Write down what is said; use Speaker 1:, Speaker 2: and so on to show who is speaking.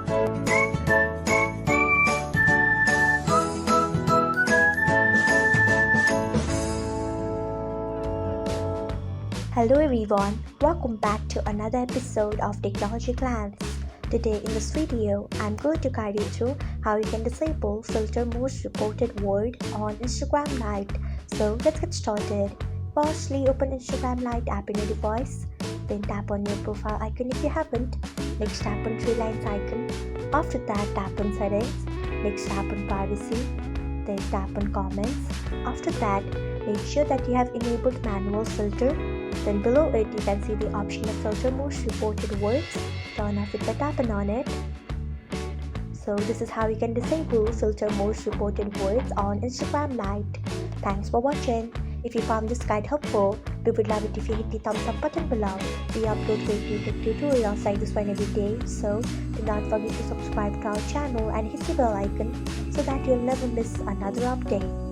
Speaker 1: Hello everyone, welcome back to another episode of Technologyglance. Today in this video, I'm going to guide you through how you can disable filter most reported word on Instagram Lite. So let's get started. Firstly, open Instagram Lite app in your device. Then tap on your profile icon if you haven't. Next tap on three lines icon. After that, tap on settings. Next tap on privacy. Then tap on comments. After that, make sure that you have enabled manual filter. Then below it, you can see the option of filter most reported words. Turn off it by tapping on it. So this is how you can disable filter most reported words on Instagram Lite. Thanks for watching. If you found this guide helpful, we would love it if you hit the thumbs up button below. We upload great new tech tutorials like this one every day. So do not forget to subscribe to our channel and hit the bell icon so that you'll never miss another update.